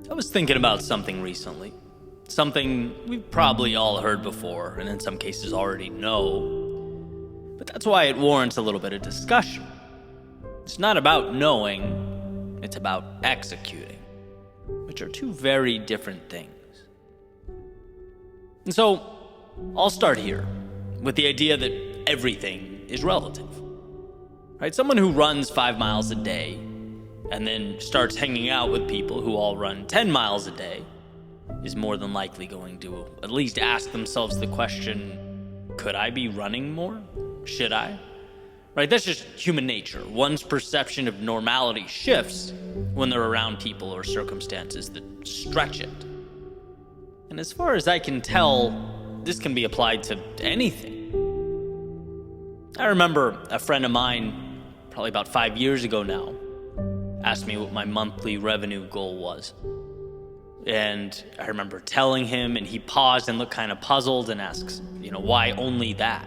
I was thinking about something recently. Something we've probably all heard before, and in some cases already know. But that's why it warrants a little bit of discussion. It's not about knowing, it's about executing, which are two very different things. And so, I'll start here with the idea that everything is relative. Right? Someone who runs 5 miles a day and then starts hanging out with people who all run 10 miles a day is more than likely going to at least ask themselves the question, could I be running more? Should I? Right? That's just human nature. One's perception of normality shifts when they're around people or circumstances that stretch it. And as far as I can tell, this can be applied to anything. I remember a friend of mine, probably about 5 years ago now, asked me what my monthly revenue goal was. And I remember telling him, and he paused and looked kind of puzzled and asks, why only that?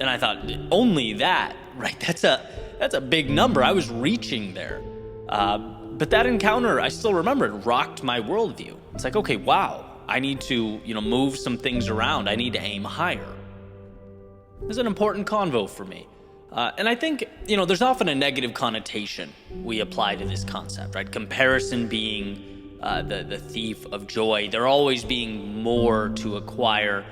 And I thought, only that? Right, that's a big number. I was reaching there. But that encounter, I still remember, it rocked my worldview. It's like, okay, wow, I need to, move some things around. I need to aim higher. It's an important convo for me. And I think, there's often a negative connotation we apply to this concept, right? Comparison being the thief of joy. There always being more to acquire.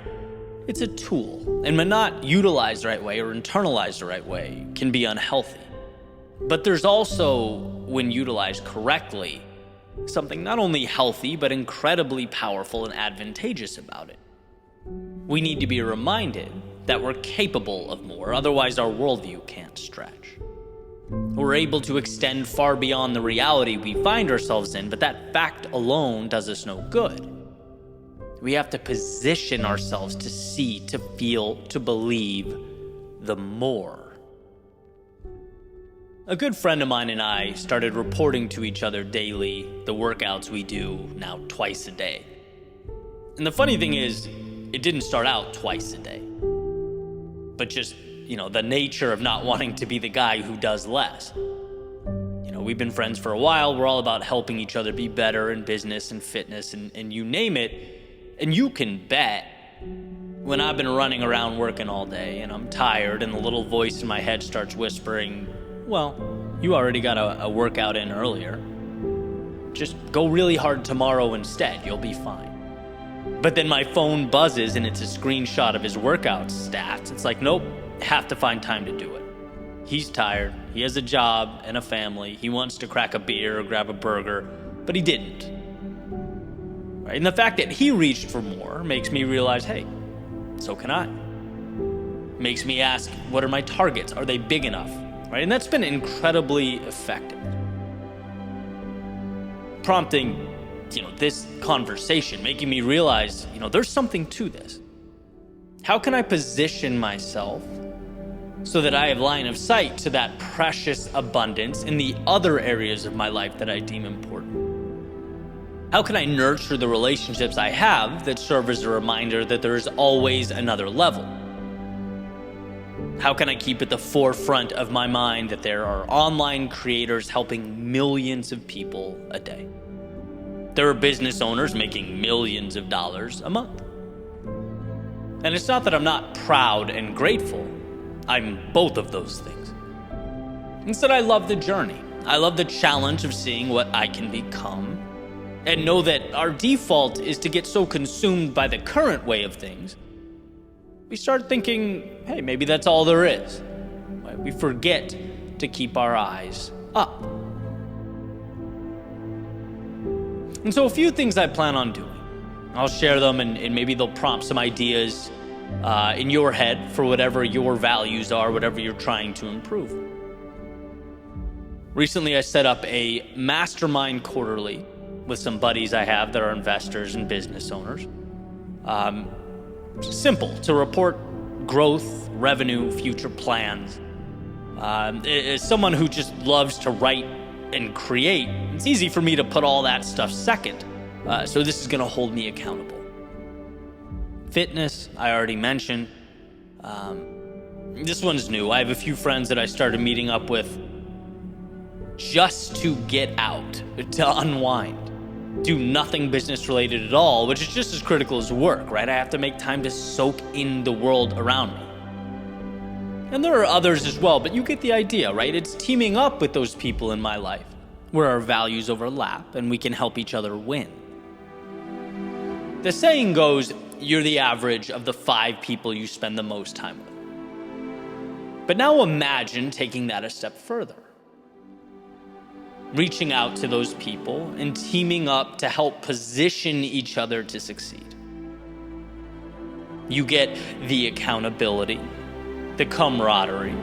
It's a tool, and when not utilized the right way or internalized the right way, can be unhealthy. But there's also, when utilized correctly, something not only healthy, but incredibly powerful and advantageous about it. We need to be reminded that we're capable of more, otherwise our worldview can't stretch. We're able to extend far beyond the reality we find ourselves in, but that fact alone does us no good. We have to position ourselves to see, to feel, to believe the more. A good friend of mine and I started reporting to each other daily the workouts we do now twice a day. And the funny thing is, it didn't start out twice a day. But just, the nature of not wanting to be the guy who does less. We've been friends for a while. We're all about helping each other be better in business and fitness and you name it. And you can bet when I've been running around working all day and I'm tired and the little voice in my head starts whispering, well, you already got a workout in earlier. Just go really hard tomorrow instead. You'll be fine. But then my phone buzzes and it's a screenshot of his workout stats. It's like, nope, have to find time to do it. He's tired. He has a job and a family. He wants to crack a beer or grab a burger, but he didn't. Right? And the fact that he reached for more makes me realize, hey, so can I. Makes me ask, what are my targets? Are they big enough? Right? And that's been incredibly effective. Prompting this conversation, making me realize, there's something to this. How can I position myself so that I have line of sight to that precious abundance in the other areas of my life that I deem important? How can I nurture the relationships I have that serve as a reminder that there is always another level? How can I keep at the forefront of my mind that there are online creators helping millions of people a day? There are business owners making millions of dollars a month. And it's not that I'm not proud and grateful. I'm both of those things. Instead, I love the journey. I love the challenge of seeing what I can become and know that our default is to get so consumed by the current way of things, we start thinking, hey, maybe that's all there is. We forget to keep our eyes up. And so a few things I plan on doing. I'll share them and maybe they'll prompt some ideas in your head for whatever your values are, whatever you're trying to improve. Recently, I set up a mastermind quarterly with some buddies I have that are investors and business owners. Simple, to report growth, revenue, future plans. As someone who just loves to write and create, it's easy for me to put all that stuff second. So this is going to hold me accountable. Fitness, I already mentioned. This one's new. I have a few friends that I started meeting up with just to get out, to unwind. do nothing business related at all, which is just as critical as work, right? I have to make time to soak in the world around me. And there are others as well, but you get the idea, right? It's teaming up with those people in my life where our values overlap and we can help each other win. The saying goes, you're the average of the 5 people you spend the most time with. But now imagine taking that a step further. Reaching out to those people and teaming up to help position each other to succeed. You get the accountability, the camaraderie.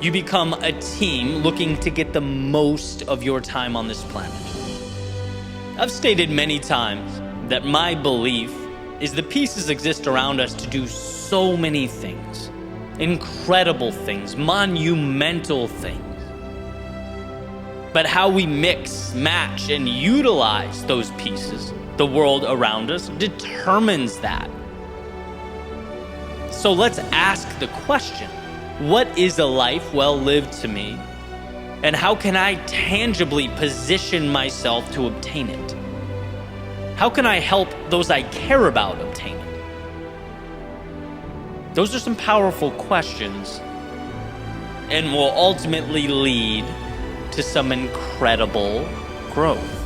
You become a team looking to get the most of your time on this planet. I've stated many times that my belief is the pieces exist around us to do so many things, incredible things, monumental things. But how we mix, match, and utilize those pieces, the world around us, determines that. So let's ask the question, what is a life well lived to me? And how can I tangibly position myself to obtain it? How can I help those I care about obtain it? Those are some powerful questions and will ultimately lead to some incredible growth.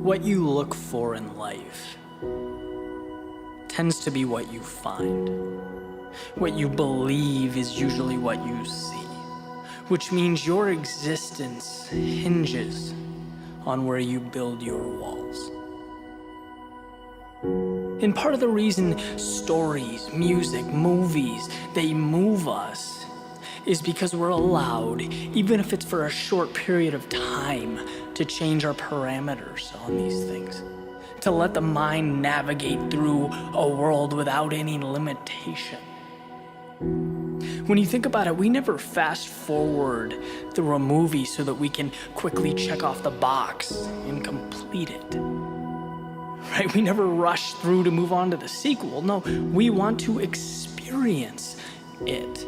What you look for in life tends to be what you find. What you believe is usually what you see, which means your existence hinges on where you build your walls. And part of the reason stories, music, movies, they move us is because we're allowed, even if it's for a short period of time, to change our parameters on these things, to let the mind navigate through a world without any limitation. When you think about it, we never fast forward through a movie so that we can quickly check off the box and complete it. Right? We never rush through to move on to the sequel. No, we want to experience it.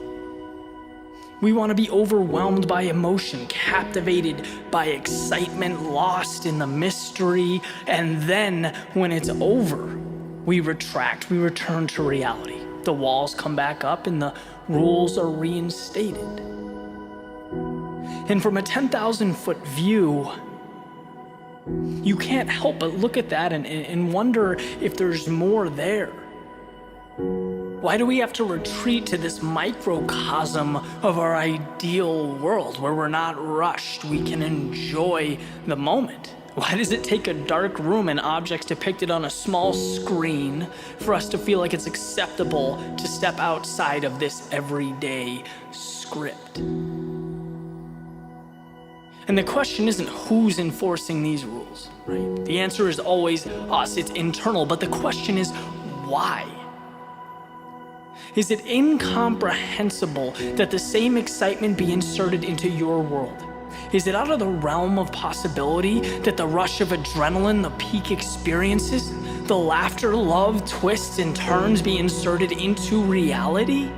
We want to be overwhelmed by emotion, captivated by excitement, lost in the mystery, and then when it's over, we retract, we return to reality. The walls come back up and the rules are reinstated. And from a 10,000-foot view, you can't help but look at that and wonder if there's more there. Why do we have to retreat to this microcosm of our ideal world where we're not rushed, we can enjoy the moment? Why does it take a dark room and objects depicted on a small screen for us to feel like it's acceptable to step outside of this everyday script? And the question isn't who's enforcing these rules, right? The answer is always us, it's internal, but the question is why? Is it incomprehensible that the same excitement be inserted into your world? Is it out of the realm of possibility that the rush of adrenaline, the peak experiences, the laughter, love, twists, and turns be inserted into reality?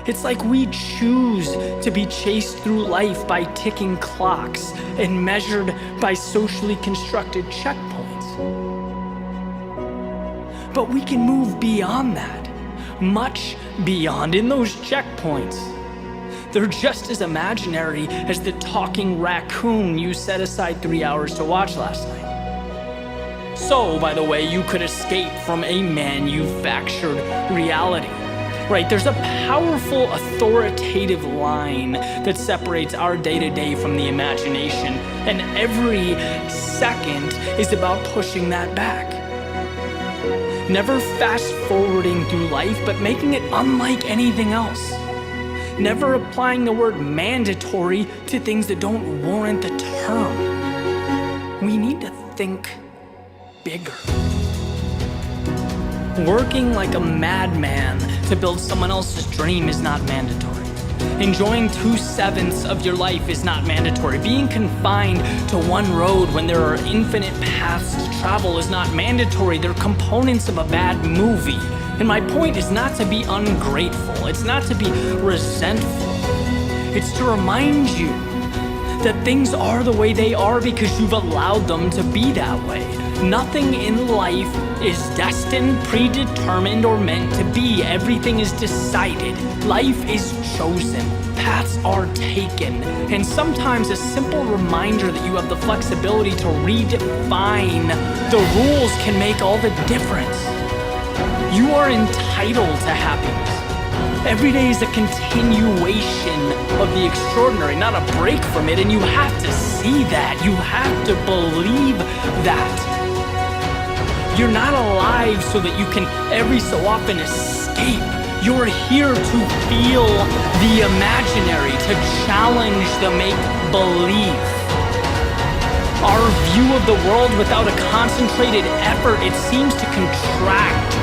It's like we choose to be chased through life by ticking clocks and measured by socially constructed checkpoints. But we can move beyond that, much beyond. In those checkpoints, they're just as imaginary as the talking raccoon you set aside 3 hours to watch last night. So, by the way, you could escape from a manufactured reality. Right, there's a powerful authoritative line that separates our day-to-day from the imagination, and every second is about pushing that back. Never fast-forwarding through life, but making it unlike anything else. Never applying the word mandatory to things that don't warrant the term. We need to think bigger. Working like a madman to build someone else's dream is not mandatory. Enjoying 2/7 of your life is not mandatory. Being confined to one road when there are infinite paths to travel is not mandatory. They're components of a bad movie. And my point is not to be ungrateful. It's not to be resentful. It's to remind you that things are the way they are because you've allowed them to be that way. Nothing in life is destined, predetermined, or meant to be. Everything is decided. Life is chosen. Paths are taken. And sometimes a simple reminder that you have the flexibility to redefine the rules can make all the difference. You are entitled to happiness. Every day is a continuation of the extraordinary, not a break from it, and you have to see that. You have to believe that. You're not alive so that you can every so often escape. You're here to feel the imaginary, to challenge the make-believe. Our view of the world without a concentrated effort, it seems to contract.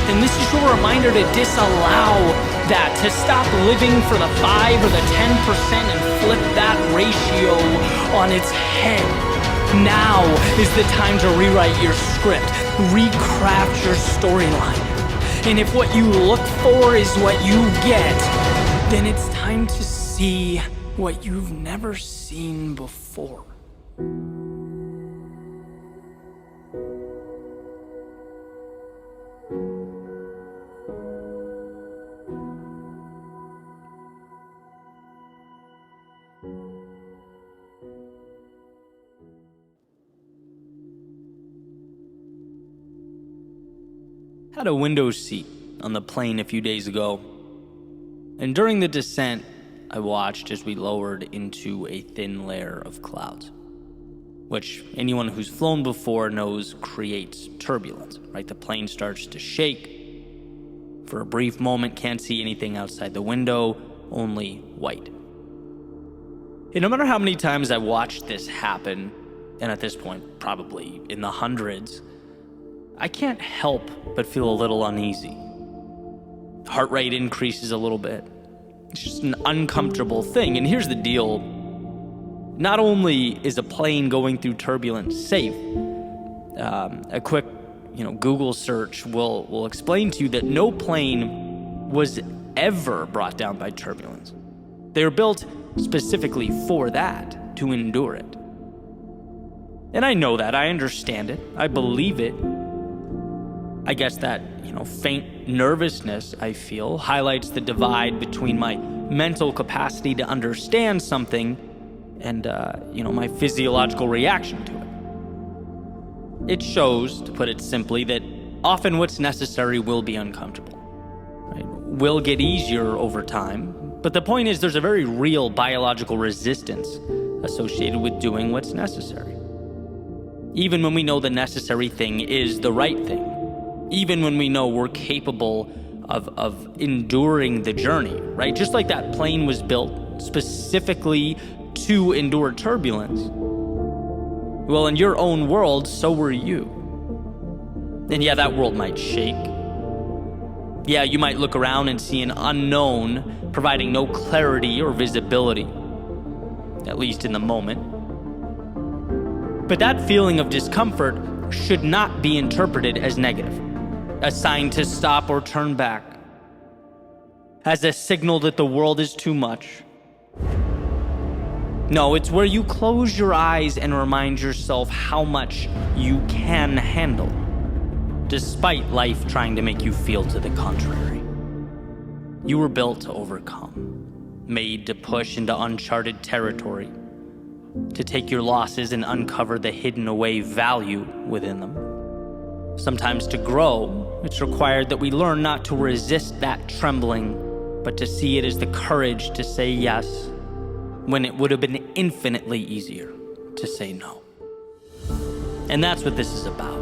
And this is your reminder to disallow that, to stop living for the 5 or the 10% and flip that ratio on its head. Now is the time to rewrite your script, recraft your storyline. And if what you look for is what you get, then it's time to see what you've never seen before. Had a window seat on the plane a few days ago, and during the descent, I watched as we lowered into a thin layer of clouds, which anyone who's flown before knows creates turbulence, right? The plane starts to shake. For a brief moment, can't see anything outside the window, only white. And no matter how many times I watched this happen, and at this point, probably in the hundreds, I can't help but feel a little uneasy. Heart rate increases a little bit. It's just an uncomfortable thing. And here's the deal. Not only is a plane going through turbulence safe, a quick Google search will explain to you that no plane was ever brought down by turbulence. They were built specifically for that, to endure it. And I know that. I understand it. I believe it. I guess that, faint nervousness I feel highlights the divide between my mental capacity to understand something and, my physiological reaction to it. It shows, to put it simply, that often what's necessary will be uncomfortable. Right? Will get easier over time, but the point is there's a very real biological resistance associated with doing what's necessary. Even when we know the necessary thing is the right thing. Even when we know we're capable of enduring the journey, right? Just like that plane was built specifically to endure turbulence. Well, in your own world, so were you. And yeah, that world might shake. Yeah, you might look around and see an unknown providing no clarity or visibility, at least in the moment. But that feeling of discomfort should not be interpreted as negative, a sign to stop or turn back, as a signal that the world is too much. No, it's where you close your eyes and remind yourself how much you can handle, despite life trying to make you feel to the contrary. You were built to overcome, made to push into uncharted territory, to take your losses and uncover the hidden away value within them. Sometimes to grow, it's required that we learn not to resist that trembling, but to see it as the courage to say yes, when it would have been infinitely easier to say no. And that's what this is about.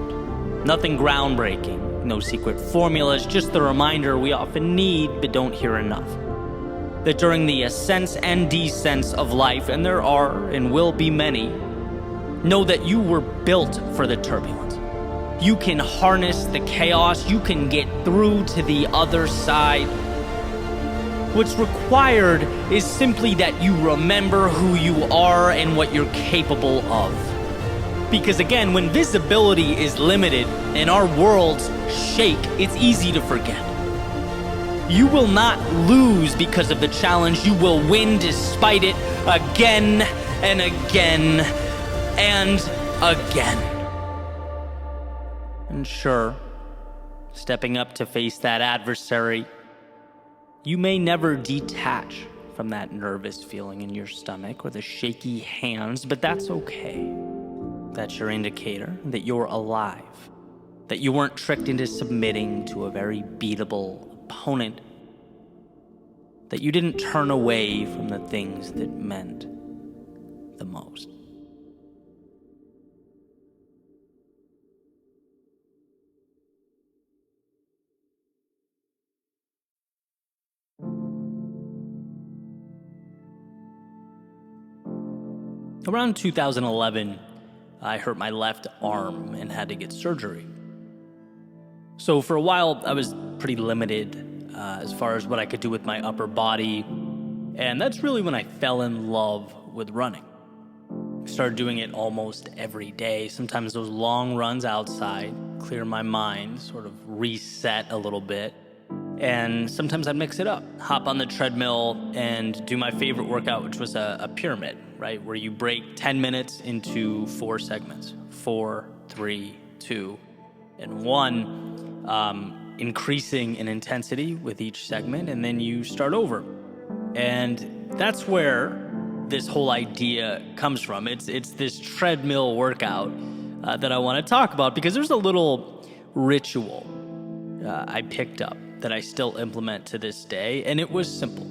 Nothing groundbreaking, no secret formulas, just the reminder we often need but don't hear enough. That during the ascents and descents of life, and there are and will be many, know that you were built for the turbulence. You can harness the chaos. You can get through to the other side. What's required is simply that you remember who you are and what you're capable of. Because again, when visibility is limited and our worlds shake, it's easy to forget. You will not lose because of the challenge. You will win despite it again and again and again. And sure, stepping up to face that adversary, you may never detach from that nervous feeling in your stomach or the shaky hands, but that's okay. That's your indicator that you're alive, that you weren't tricked into submitting to a very beatable opponent, that you didn't turn away from the things that meant the most. Around 2011, I hurt my left arm and had to get surgery. So for a while, I was pretty limited as far as what I could do with my upper body, and that's really when I fell in love with running. I started doing it almost every day, sometimes those long runs outside, clear my mind, sort of reset a little bit, and sometimes I'd mix it up, hop on the treadmill and do my favorite workout, which was a pyramid, right? Where you break 10 minutes into 4 segments, 4, 3, 2, and 1, increasing in intensity with each segment, and then you start over. And that's where this whole idea comes from. It's this treadmill workout that I want to talk about, because there's a little ritual I picked up that I still implement to this day, and it was simple.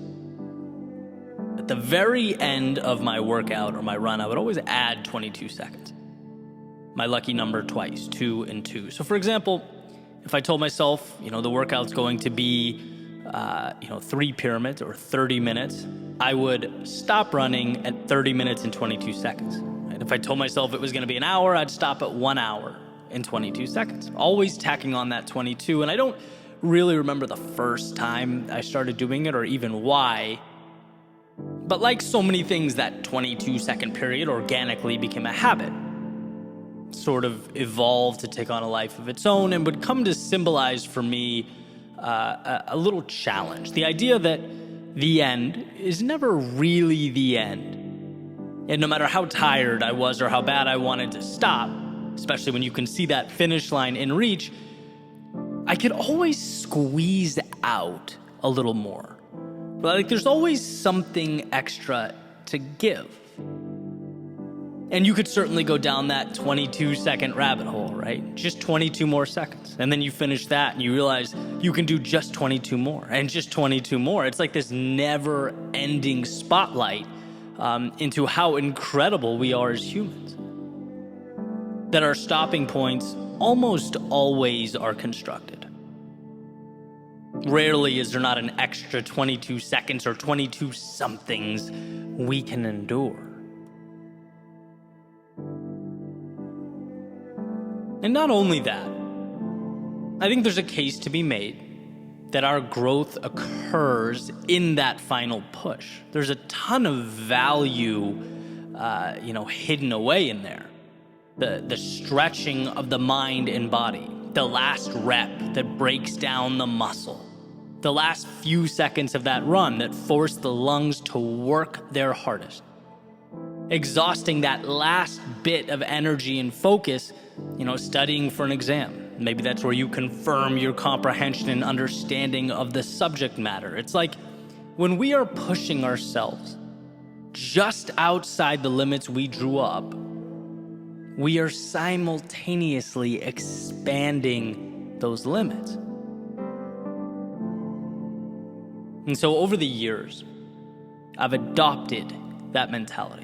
At the very end of my workout or my run, I would always add 22 seconds. My lucky number twice, 2 and 2. So for example, if I told myself, the workout's going to be, 3 pyramids or 30 minutes, I would stop running at 30 minutes and 22 seconds. And if I told myself it was going to be an hour, I'd stop at 1 hour and 22 seconds. Always tacking on that 22. And I don't really remember the first time I started doing it or even why. But like so many things, that 22-second period organically became a habit. Sort of evolved to take on a life of its own and would come to symbolize for me a little challenge. The idea that the end is never really the end. And no matter how tired I was or how bad I wanted to stop, especially when you can see that finish line in reach, I could always squeeze out a little more. Like there's always something extra to give. And you could certainly go down that 22-second rabbit hole, right? Just 22 more seconds. And then you finish that and you realize you can do just 22 more and just 22 more. It's like this never-ending spotlight into how incredible we are as humans. That our stopping points almost always are constructed. Rarely is there not an extra 22 seconds or 22 somethings we can endure. And not only that, I think there's a case to be made that our growth occurs in that final push. There's a ton of value, hidden away in there. The stretching of the mind and body, the last rep that breaks down the muscle, the last few seconds of that run that force the lungs to work their hardest, exhausting that last bit of energy and focus, studying for an exam. Maybe that's where you confirm your comprehension and understanding of the subject matter. It's like when we are pushing ourselves just outside the limits we drew up, we are simultaneously expanding those limits. And so over the years, I've adopted that mentality.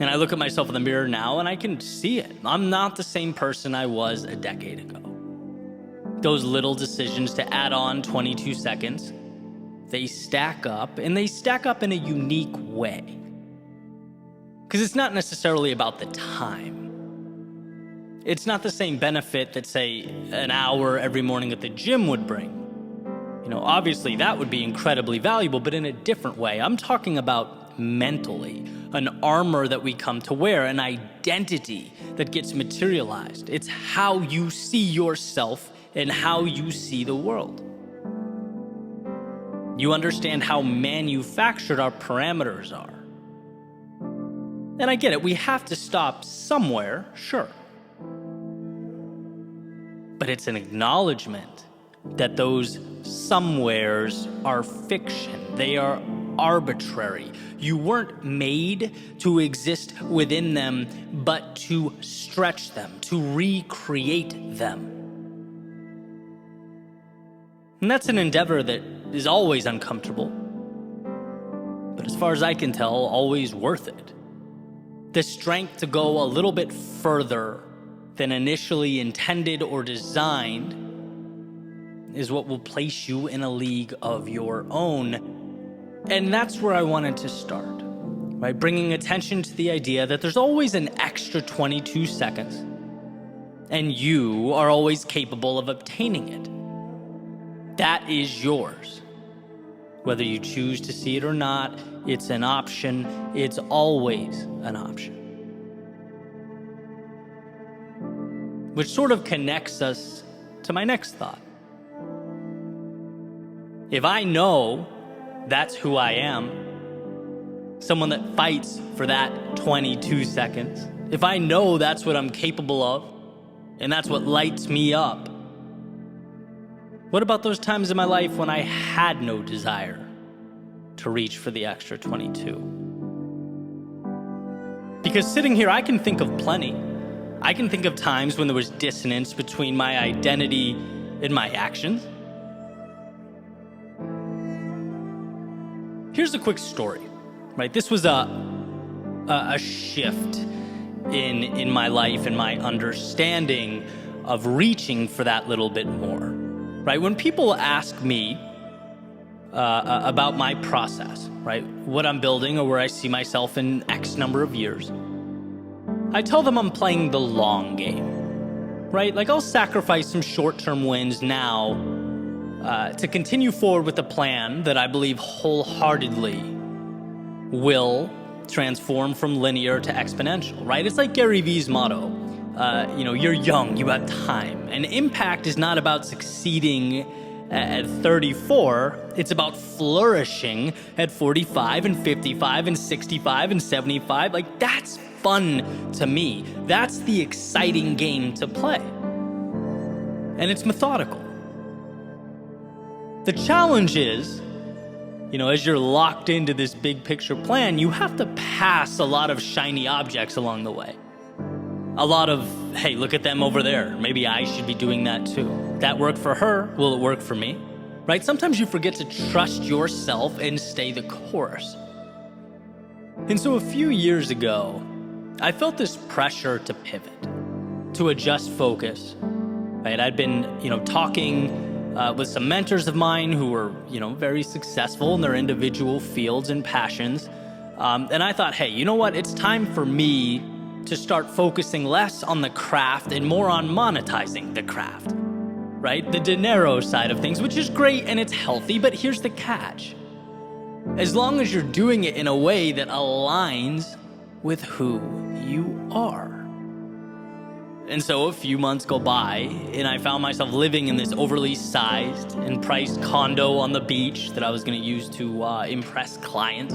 And I look at myself in the mirror now and I can see it. I'm not the same person I was a decade ago. Those little decisions to add on 22 seconds, they stack up, and they stack up in a unique way. Because it's not necessarily about the time. It's not the same benefit that, say, an hour every morning at the gym would bring. Obviously that would be incredibly valuable, but in a different way. I'm talking about mentally, an armor that we come to wear, an identity that gets materialized. It's how you see yourself and how you see the world. You understand how manufactured our parameters are. And I get it, we have to stop somewhere, sure. But it's an acknowledgement that those somewheres are fiction. They are arbitrary. You weren't made to exist within them, but to stretch them, to recreate them. And that's an endeavor that is always uncomfortable, but as far as I can tell, always worth it. The strength to go a little bit further than initially intended or designed is what will place you in a league of your own. And that's where I wanted to start, by bringing attention to the idea that there's always an extra 22 seconds, and you are always capable of obtaining it. That is yours. Whether you choose to see it or not, it's an option. It's always an option. Which sort of connects us to my next thought. If I know that's who I am, someone that fights for that 22 seconds, if I know that's what I'm capable of, and that's what lights me up, what about those times in my life when I had no desire to reach for the extra 22? Because sitting here, I can think of plenty. I can think of times when there was dissonance between my identity and my actions. Here's a quick story, right? This was a shift in my life and my understanding of reaching for that little bit more, right? When people ask me about my process, right? What I'm building or where I see myself in X number of years, I tell them I'm playing the long game, right? Like I'll sacrifice some short-term wins now to continue forward with a plan that I believe wholeheartedly will transform from linear to exponential, right? It's like Gary Vee's motto, you're young, you have time. And impact is not about succeeding at 34, it's about flourishing at 45 and 55 and 65 and 75. Like that's fun to me. That's the exciting game to play. And it's methodical. The challenge is, as you're locked into this big picture plan, you have to pass a lot of shiny objects along the way. A lot of, hey, look at them over there. Maybe I should be doing that too. That worked for her. Will it work for me? Right? Sometimes you forget to trust yourself and stay the course. And so a few years ago, I felt this pressure to pivot, to adjust focus. Right? I'd been, talking with some mentors of mine who were, very successful in their individual fields and passions. And I thought, hey, you know what? It's time for me to start focusing less on the craft and more on monetizing the craft, right? The dinero side of things, which is great and it's healthy, but here's the catch. As long as you're doing it in a way that aligns with who you are. And so a few months go by, and I found myself living in this overly sized and priced condo on the beach that I was going to use to impress clients.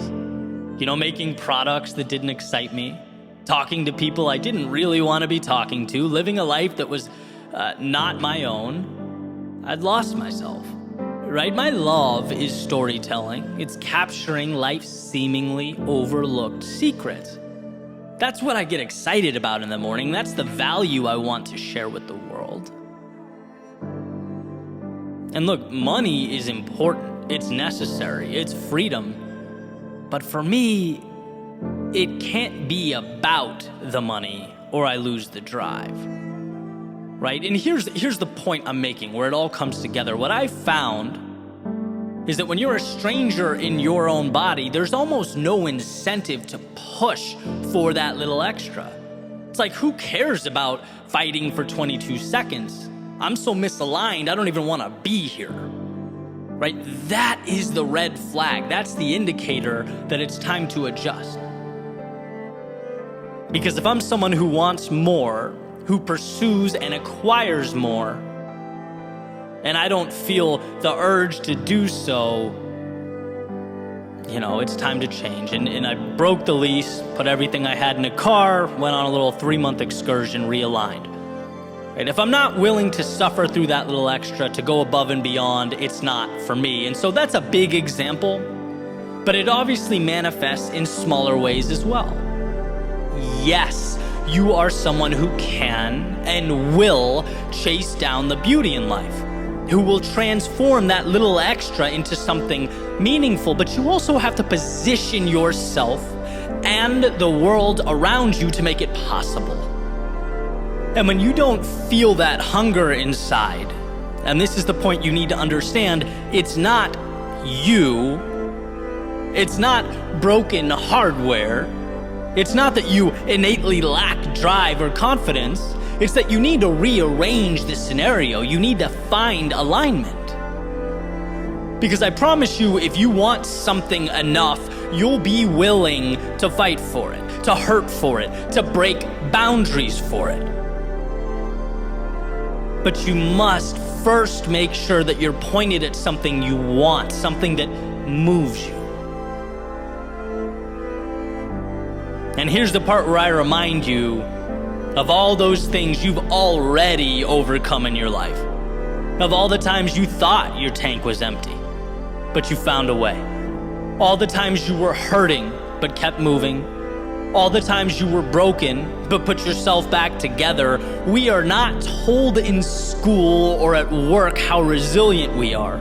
Making products that didn't excite me, talking to people I didn't really want to be talking to, living a life that was not my own. I'd lost myself, right? My love is storytelling. It's capturing life's seemingly overlooked secrets. That's what I get excited about in the morning. That's the value I want to share with the world. And look, money is important. It's necessary. It's freedom. But for me, it can't be about the money or I lose the drive. Right? And here's the point I'm making where it all comes together. What I found is that when you're a stranger in your own body, there's almost no incentive to push for that little extra. It's like, who cares about fighting for 22 seconds? I'm so misaligned, I don't even want to be here. right? That is the red flag. That's the indicator that it's time to adjust. Because if I'm someone who wants more, who pursues and acquires more, and I don't feel the urge to do so, it's time to change. And I broke the lease, put everything I had in a car, went on a little 3-month excursion, realigned. Right? If I'm not willing to suffer through that little extra, to go above and beyond, it's not for me. And so that's a big example, but it obviously manifests in smaller ways as well. Yes, you are someone who can and will chase down the beauty in life, who will transform that little extra into something meaningful, but you also have to position yourself and the world around you to make it possible. And when you don't feel that hunger inside, and this is the point you need to understand, it's not you, it's not broken hardware, it's not that you innately lack drive or confidence, it's that you need to rearrange the scenario. You need to find alignment. Because I promise you, if you want something enough, you'll be willing to fight for it, to hurt for it, to break boundaries for it. But you must first make sure that you're pointed at something you want, something that moves you. And here's the part where I remind you of all those things you've already overcome in your life. Of all the times you thought your tank was empty, but you found a way. All the times you were hurting, but kept moving. All the times you were broken, but put yourself back together. We are not told in school or at work how resilient we are.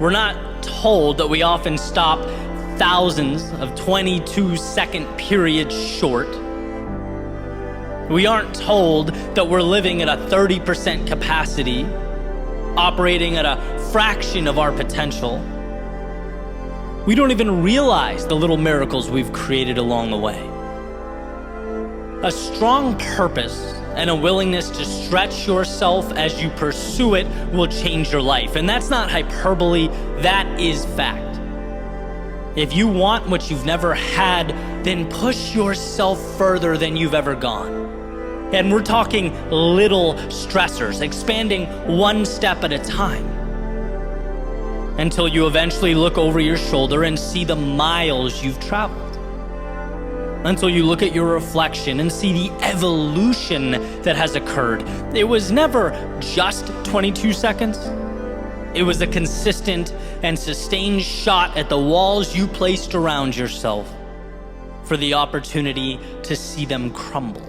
We're not told that we often stop thousands of 22-second periods short. We aren't told that we're living at a 30% capacity, operating at a fraction of our potential. We don't even realize the little miracles we've created along the way. A strong purpose and a willingness to stretch yourself as you pursue it will change your life. And that's not hyperbole, that is fact. If you want what you've never had, then push yourself further than you've ever gone. And we're talking little stressors, expanding one step at a time, until you eventually look over your shoulder and see the miles you've traveled. Until you look at your reflection and see the evolution that has occurred. It was never just 22 seconds. It was a consistent and sustained shot at the walls you placed around yourself for the opportunity to see them crumble.